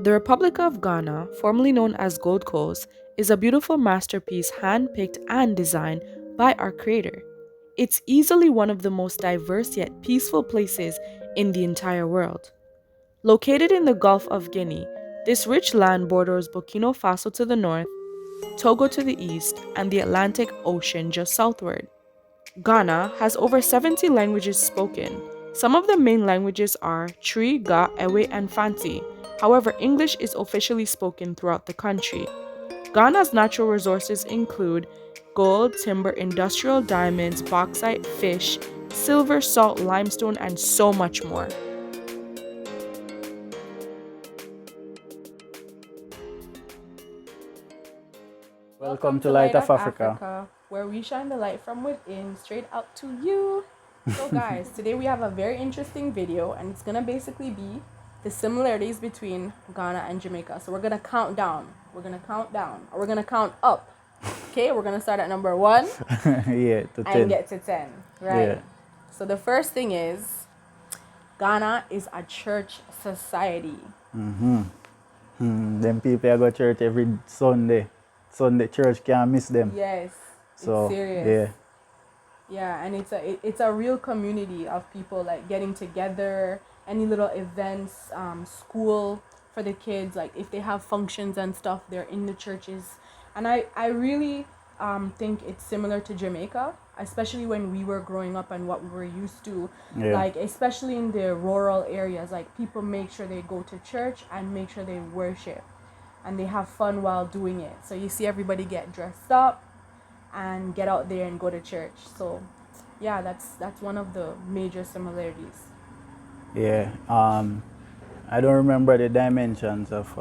The Republic of Ghana, formerly known as Gold Coast, is a beautiful masterpiece handpicked and designed by our creator. It's easily one of the most diverse yet peaceful places in the entire world. Located in the Gulf of Guinea, this rich land borders Burkina Faso to the north, Togo to the east, and the Atlantic Ocean just southward. Ghana has over 70 languages spoken. Some of the main languages are Twi, Ga, Ewe, and Fanti. However, English is officially spoken throughout the country. Ghana's natural resources include gold, timber, industrial diamonds, bauxite, fish, silver, salt, limestone, and so much more. Welcome to Light of Africa. Where we shine the light from within straight out to you. So guys, today we have a very interesting video and it's gonna basically be the similarities between Ghana and Jamaica. So we're gonna count down. We're gonna count up. Okay, we're gonna start at number 1 Yeah, to 10. and get to 10. Right. Yeah. So the first thing is Ghana is a church society. Them people I go to church every Sunday. Sunday church can't miss them. Yes. So it's serious. Yeah, and it's a real community of people like getting together, any little events, school for the kids, like if they have functions and stuff, they're in the churches. And I really think it's similar to Jamaica, especially when we were growing up and what we were used to. Yeah. Like especially in the rural areas, like people make sure they go to church and make sure they worship and they have fun while doing it. So you see everybody get dressed up and get out there and go to church. So yeah, that's one of the major similarities. Yeah. I don't remember the dimensions of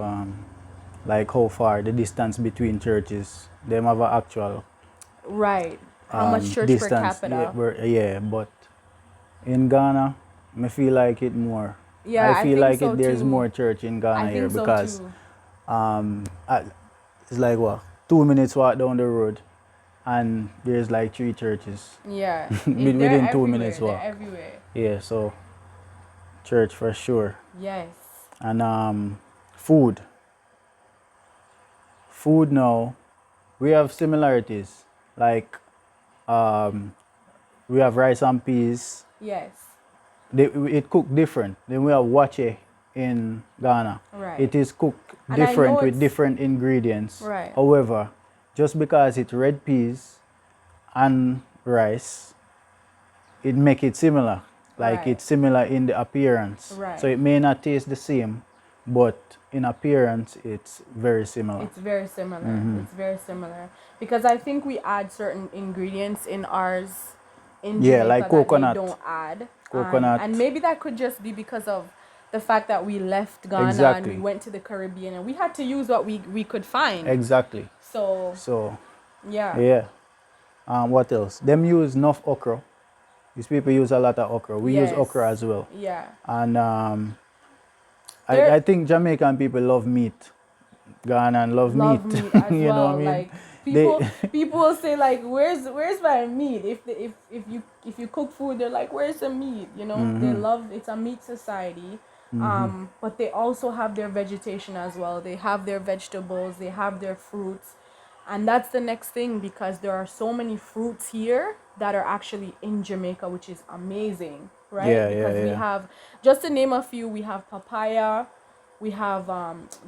like how far the distance between churches. Them have an actual Right. How much church distance. per capita? Yeah, but in Ghana, I feel like it more. Yeah, I feel think like so there's too. more church in Ghana I here think so because too. it's like what 2 minutes walk down the road, and there's like 3 churches. Yeah. Within 2 minutes walk. They're everywhere. Yeah, so church for sure. Yes. And food. Food now, we have similarities. Like we have rice and peas. Yes. It cooked different. Then we have wache in Ghana. Right. It is cooked And I different know with it's- different ingredients. Right. However, just because it's red peas and rice, it make it similar. Like Right. it's similar in the appearance. Right. So it may not taste the same, but in appearance it's very similar. It's very similar. It's very similar. Because I think we add certain ingredients in ours in Yeah, Jamaica like that coconut. they don't add. Coconut. And maybe that could just be because of the fact that we left Ghana Exactly. and we went to the Caribbean and we had to use what we could find. Exactly. So So yeah. yeah. What else? Them use enough okra. These people use a lot of okra. We use Yes. okra as well. Yeah. And There- I think Jamaican people love meat. Ghanaian love Love meat. meat as You know well. what I mean? Like people will say like where's my meat? If you cook food, they're like, where's the meat? You know, they love it's a meat society. But they also have their vegetation as well. They have their vegetables, they have their fruits. And that's the next thing because there are so many fruits here that are actually in Jamaica, which is amazing, right? Yeah, because we yeah. have, just to name a few, we have papaya, we have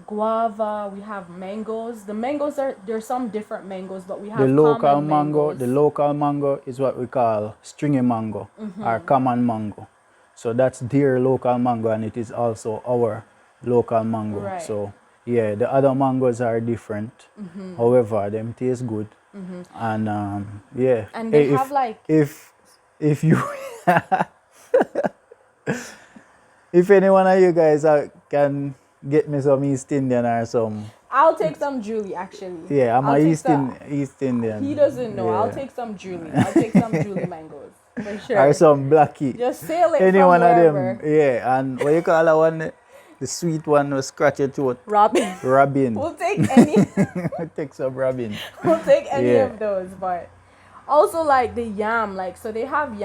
guava, we have mangoes. The mangoes there's some different mangoes, but we have The local common mango, mangoes. the local mango is what we call stringy mango or common mango. So that's their local mango and it is also our local mango. Right. So yeah, the other mangoes are different. However, them taste good. And yeah. And they if, have like if you if any one of you guys can get me some East Indian or some, I'll take some Julie actually. yeah, I'm I'll a take East Indian. He doesn't know. Yeah. I'll take some Julie. I'll take some Julie mangoes for sure. Or some blackie. Just sail it Any from one of wherever. them. Yeah, and what you call that one? The sweet one was scratch your throat. Robin. Robin. We'll take any. Take some Robin. We'll take any Yeah. of those, but also like the yam, like so they have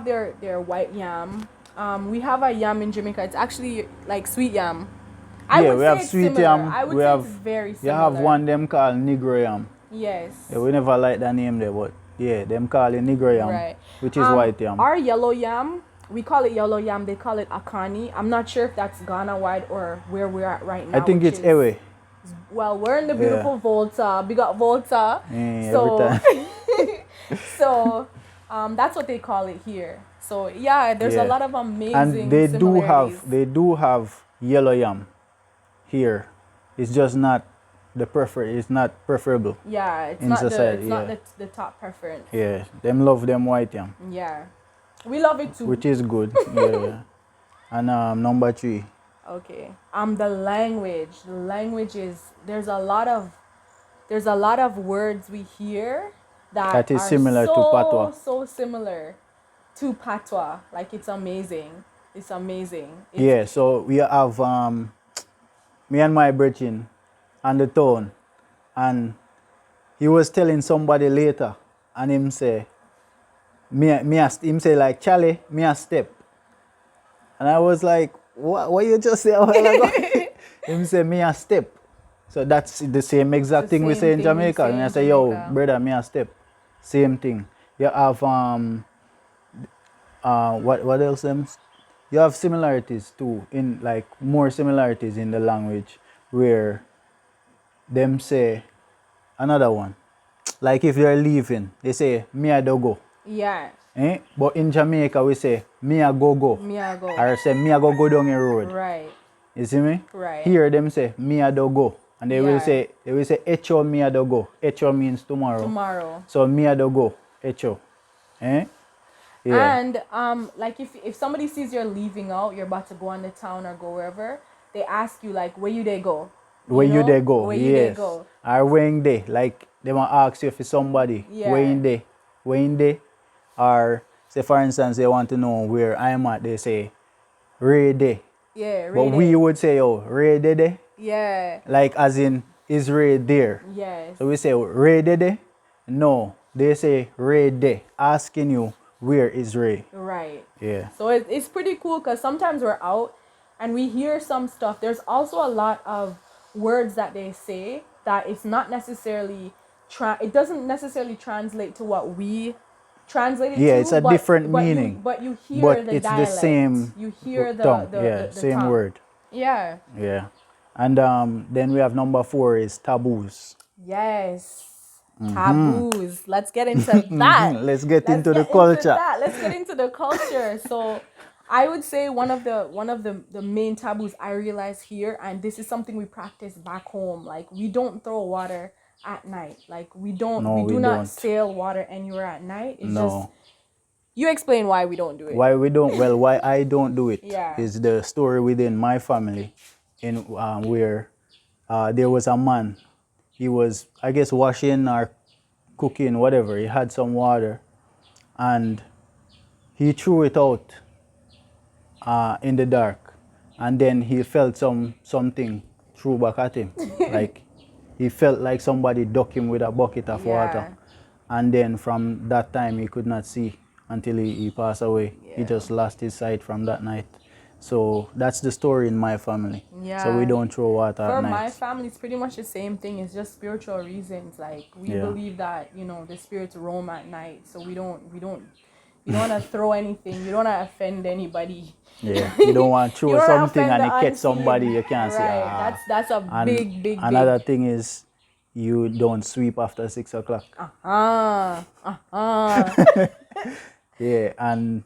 their white yam. We have a yam in Jamaica. It's actually like sweet yam. I Yeah, would we say have it's sweet similar. yam. I would We say it's have very you have similar. one them called negro yam. Yes. Yeah, we never like that name there, but yeah, them call it negro yam, Right. which is white yam. Our yellow yam, we call it yellow yam. They call it akani. I'm not sure if that's Ghana wide or where we're at right now. I think which it's is, Ewe. Well, we're in the Yeah. beautiful Volta. Big up Volta. Every So, time. so that's what they call it here. So yeah, there's a Yeah. lot of amazing And they similarities. do have yellow yam here. It's just not it's not preferable. Yeah, it's in not society, it's not yeah. the top preference. Yeah. Them love them white yam, Yeah, we love it too. which is good. Yeah. And number 3. Okay. The language. The language is there's a lot of words we hear That is are similar to patois. so similar to patois. Like it's amazing. It's amazing. Yeah, so we have me and my brethren on the town, and he was telling somebody later, and him say, him say like, Charlie, me a step. And I was like, what you just say a while ago? Him say, me a step. So that's the same exact thing we say in Jamaica. And I say, yo, brother, me a step. Same thing. You have what else them? You have similarities too, in like more similarities in the language, where them say another one. Like if you're leaving, they say me a do go. Yeah. But in Jamaica we say me a go go. Me a go. Or say me a go go down the road. Right. You see me? Right. Here them say me a do go. And they will Yeah. say echo me a do go. Echo means tomorrow. Tomorrow. So me a do go. Echo. Yeah. And like if somebody sees you're leaving out, you're about to go on the town or go wherever, they ask you like where you they go. Where you they go? Where yes. you they go. Or where in they? Like they want to ask you if it's somebody. Yeah. Where in they? Where in they? Or say for instance they want to know where I'm at, they say Ray day. Yeah, Ray But day. we would say, oh, Ray day. Yeah. Like as in, is Ray there? Yes. So we say Ray day. No, they say Ray day, asking you where is Ray. Right. Yeah. So it's pretty cool because sometimes we're out and we hear some stuff. There's also a lot of words that they say that it's not necessarily it doesn't necessarily translate to what we translate it to. Yeah, it's a different meaning. But you hear But the it's dialect. the same You hear tongue. the same tongue. word. Yeah. Yeah. And then we have number 4 is taboos. Yes. Taboos. Let's get into that. Let's get into the culture. Let's get into the culture. So I would say one of the main taboos I realize here, and this is something we practice back home, like we don't throw water at night. Like we do not sail water anywhere at night. It's just you explain why we don't do it. Why we don't? Well, why I don't do it Yeah. is the story within my family, in where there was a man. He was, I guess, washing or cooking, whatever. He had some water, and he threw it out in the dark, and then he felt something threw back at him, like he felt like somebody ducked him with a bucket of water, and then from that time he could not see until he passed away. He just lost his sight from that night. So that's the story in my family. Yeah. So we don't throw water at night. For my family, it's pretty much the same thing. It's just spiritual reasons. Like we believe that the spirits roam at night, so we don't want to throw anything. You don't want to offend anybody. Yeah, you don't want to throw something and it catch unseen. somebody you can't see. Right, that's a big. Another thing is you don't sweep after 6 o'clock. Yeah, and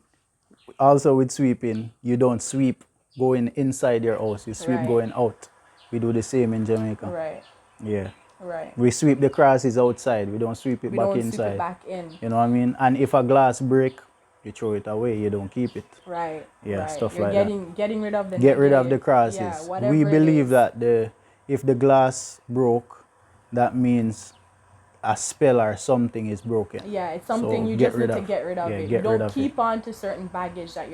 also with sweeping, you don't sweep going inside your house. You sweep going out. We do the same in Jamaica. Right. Yeah. Right. We sweep the crosses outside. We don't sweep it back inside. Sweep it back in. You know what I mean? And if a glass break, you throw it away. You don't keep it. Right. Yeah, right. stuff You're like that. Getting rid of the Get rid of the crosses. Yeah, whatever we believe it is. that if the glass broke, that means a spell or something is broken. Yeah, it's something So you just need to get rid of it. You don't keep on to certain baggage that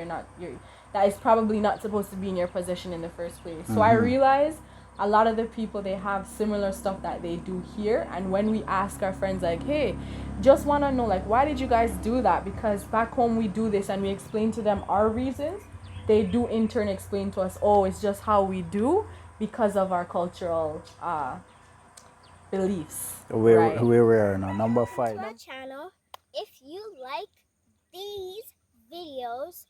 that is probably not supposed to be in your possession in the first place. So I realize a lot of the people, they have similar stuff that they do here, and when we ask our friends like, hey, just want to know, like, why did you guys do that? Because back home we do this, and we explain to them our reasons. They do in turn explain to us, oh, it's just how we do. because of our cultural beliefs. Where Right. we are now. Number 5. To our channel. If you like these videos,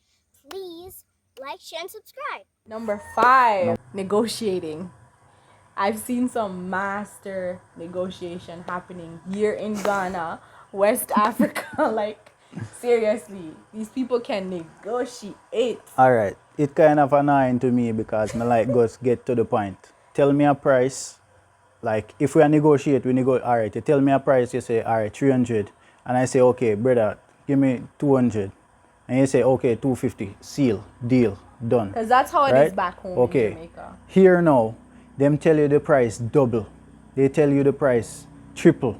please like, share, and subscribe. Number 5, negotiating. I've seen some master negotiation happening here in Ghana, West Africa. Like, seriously, these people can negotiate. All right. It kind of annoying to me because me like just get to the point. Tell me a price. Like if we are negotiate, we negotiate. All right. You tell me a price. You say all right 300, and I say okay, brother, give me 200, and you say okay 250. Seal deal done. Because that's how it Right? is back home Okay. in Jamaica. Here now, them tell you the price double. They tell you the price triple.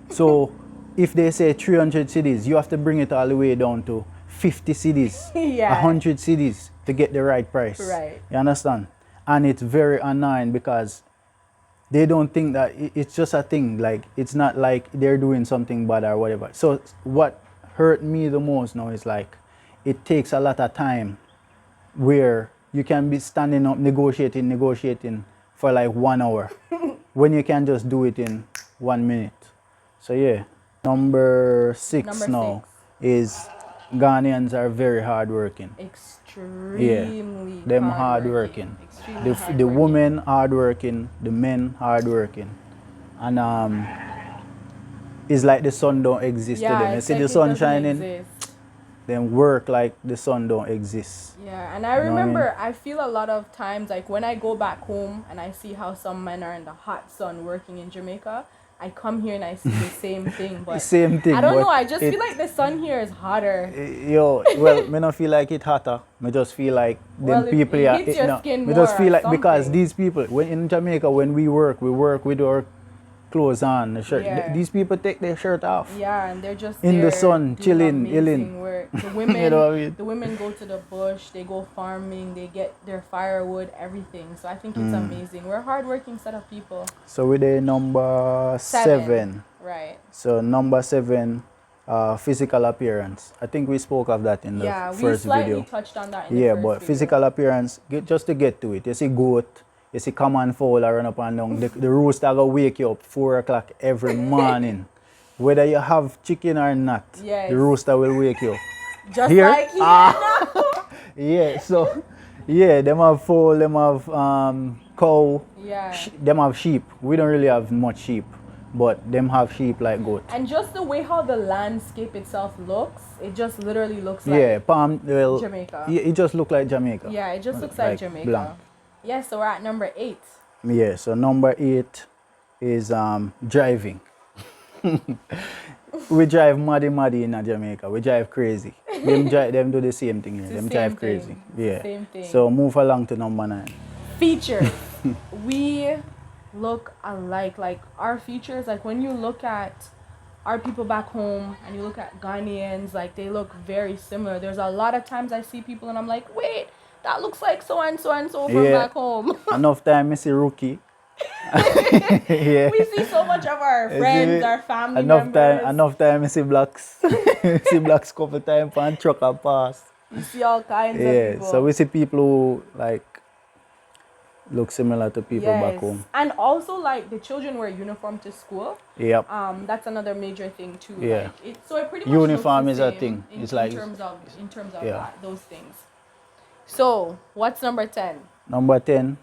So if they say 300 cities, you have to bring it all the way down to 50 cities, Yeah. 100 cities to get the right price. Right. You understand? And it's very annoying because they don't think that it's just a thing. Like it's not like they're doing something bad or whatever. So what hurt me the most now is like it takes a lot of time where you can be standing up negotiating for like 1 hour when you can just do it in 1 minute. So yeah. Number 6 Number now 6. is Ghanaians are very hardworking. Extremely Them hardworking. hardworking. Extremely The hardworking. women hardworking, the men hardworking. And it's like the sun don't exist to them. You it's see like the it sun doesn't shining, exist. them work like the sun don't exist. Yeah, and I You know what I remember I feel a lot of times like when I go back home and I see how some men are in the hot sun working in Jamaica, I come here and I see the same thing. But Same thing. I don't but know, I just it- feel like the sun here is hotter. Yo, well, me not feel like it hotter. Me just feel like Well, them it- people it are. hits your skin me just more feel or like because something. these people, when in Jamaica, when we work with our clothes on, the shirt. Yeah. These people take their shirt off. Yeah, and they're just In the there sun, doing chilling, amazing illing. work. The women, You know what I mean? the women go to the bush, they go farming, they get their firewood, everything. So I think it's amazing. We're a hardworking set of people. So we're the number 7. Right. So number 7, physical appearance. I think we spoke of that in the Yeah, we first slightly video. touched on that in the Yeah, first but video. physical appearance, just to get to it. You see goat, you see common fowl run up and down. The rooster go wake you up 4 o'clock every morning. Whether you have chicken or not, Yes. the rooster will wake you up. Just Here? like here now. Yeah, so, yeah, them have fowl, them have cow, Yeah. them have sheep. We don't really have much sheep, but them have sheep like goat. And just the way how the landscape itself looks, it just literally looks like Yeah, well, Jamaica. Yeah, it just look like Jamaica. Yeah, it just looks like Jamaica. blank. Yeah, so we're at number 8. Yeah, so number 8 is driving. We drive muddy in Jamaica. We drive crazy. Them do the same thing here. It's Them the drive same crazy. thing. It's Yeah. the same thing. So move along to number 9. Features. We look alike. Like our features, like when you look at our people back home and you look at Ghanaians, like they look very similar. There's a lot of times I see people and I'm like, wait, that looks like so and so and so from Yeah. back home. Enough time I see rookie. Yeah. We see so much of our friends, our family members. Enough time I see blacks. See blacks couple time on truck and pass. You see all kinds of Yeah. people. So we see people who like look similar to people back home. And also like the children wear uniform to school. Yep. That's another major thing too. Yeah. Like so it pretty much Uniform looks is the a same thing. In, It's like- in terms of Yeah. that, those things. So what's number 10? Number 10,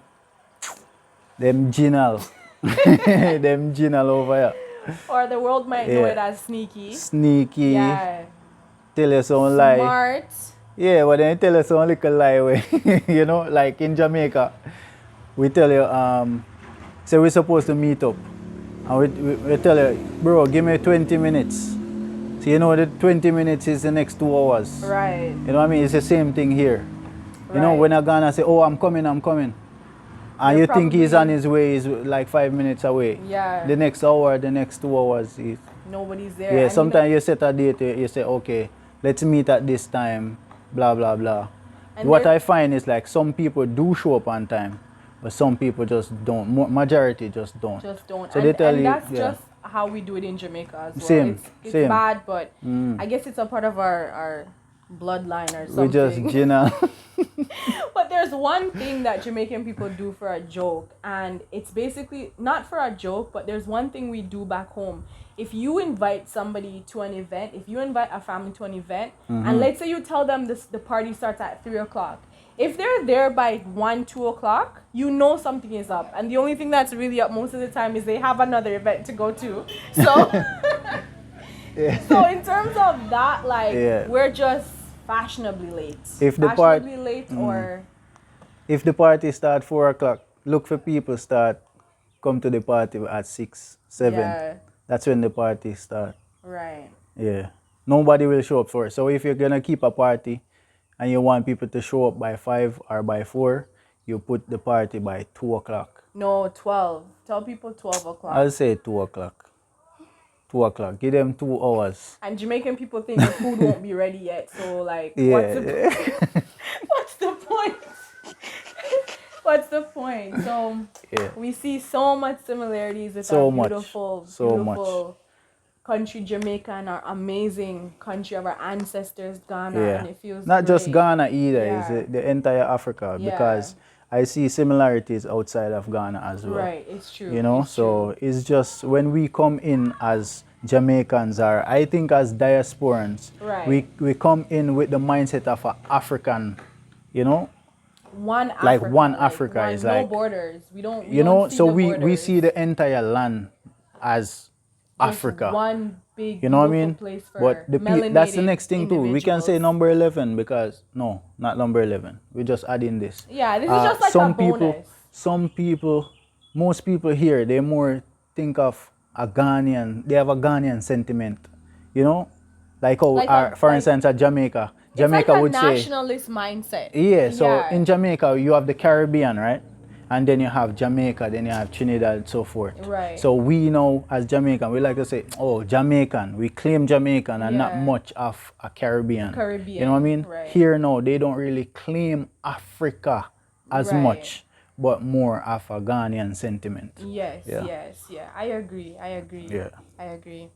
them Ginal. Them Ginal over here. Or the world might know Yeah. it as sneaky. Sneaky. Yeah. Tell you some lie. Smart. Yeah, but then you tell us some little lie way. You know, like in Jamaica, we tell you, say we're supposed to meet up. And we tell you, bro, give me 20 minutes. So you know the 20 minutes is the next 2 hours. Right. You know what I mean? It's the same thing here. You know, Right. when a Ghana say, oh, I'm coming. And You're you think he's probably- on his way, he's like 5 minutes away. Yeah. The next hour, the next 2 hours, Nobody's there. yeah, And sometimes you set a date, you say, okay, let's meet at this time, blah, blah, blah. And What there- I find is like some people do show up on time, but some people just don't. Majority just don't. just don't. So and, they tell and you, that's yeah. just how we do it in Jamaica as well. Same, It's same. bad, but Mm. I guess it's a part of our bloodline or We just something. Gina. But there's one thing that Jamaican people do for a joke, and it's basically not for a joke, but there's one thing we do back home. If you invite somebody to an event, if you invite a family to an event, and let's say you tell them the party starts at 3 o'clock, if they're there by 1, 2 o'clock, you know something is up, and the only thing that's really up most of the time is they have another event to go to. So, so in terms of that, like Yeah. we're just fashionably late. If the Fashionably late, or If the party start 4 o'clock, look for people start come to the party at 6, 7. yeah, That's when the party start. right. Yeah. Nobody will show up for it. So if you're gonna keep a party and you want people to show up by 5 or by 4, you put the party by 2 o'clock. No, 12. Tell people 12 o'clock. I'll say 2 o'clock. 2 o'clock. Give them 2 hours. And Jamaican people think the food won't be ready yet. So like, Yeah. what's the point? What's the point? So Yeah. we see so much similarities with So our much. beautiful, So beautiful country, Jamaica, and our amazing country of our ancestors, Ghana, Yeah. and it feels Not just great. Ghana either, Yeah. it's the entire Africa Yeah. because I see similarities outside of Ghana as well. Right, it's true. You know, it's so true. it's just when we come in as Jamaicans or I think as diasporans, Right. we come in with the mindset of an African, you know, One Africa, like one Africa one, is no like, borders. We don't. you know, see so the we borders. see the entire land as Just Africa. one big, You know what I beautiful mean? place for But that's the melanated next thing too. We can say individuals. number 11 because no, not number 11. We just add in this. Yeah, this is just like a bonus. Some people, most people here, they more think of a Ghanaian. They have a Ghanaian sentiment. You know, like how, Like for instance, at Jamaica, Jamaica it's like a would say, nationalist mindset. yeah. So in Jamaica, you have the Caribbean, right? And then you have Jamaica, then you have Trinidad, and so forth. Right. So we know as Jamaican, we like to say, oh, Jamaican. We claim Jamaican and not Yeah. much of a Caribbean. Caribbean, You know what I mean? right. Here, no, they don't really claim Africa as Right. much, but more of a Ghanaian sentiment. Yes, Yeah. yes, yeah. I agree. Yeah. I agree.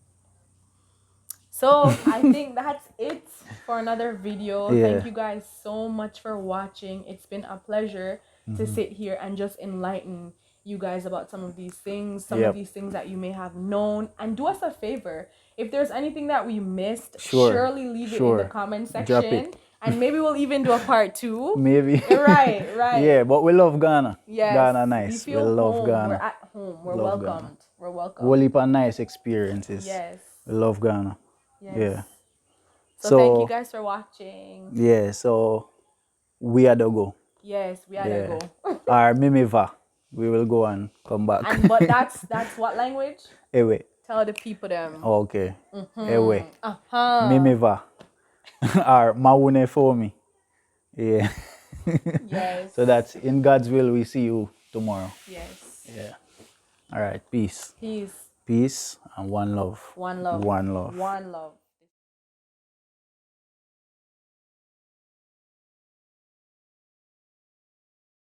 So I think that's it for another video. Yeah. Thank you guys so much for watching. It's been a pleasure to sit here and just enlighten you guys about some of these things, some Yep. of these things that you may have known. And do us a favor. If there's anything that we missed, Sure. surely leave it in Sure. the comment Drop section. it. And maybe we'll even do a part 2. Maybe. Right, right. Yeah, but we love Ghana. Yes. Ghana nice. We We feel love home. Ghana. We're at home. We're Love welcomed. Ghana. We're welcome. Whole heap of nice experiences. Yes. We love Ghana. Yes. Yeah. So thank you guys for watching. Yeah, so we are to go. Yes, we had Yeah. to go. Or Mimiva. We will go and come back. And but that's what language? Ewe. Tell the people them. Okay. Ewe. Uh-huh. Mimiva. Or Maune for me. Yeah. Yes. So that's in God's will we see you tomorrow. Yes. Yeah. All right. Peace. Peace. Peace and one love. One love. One love. One love.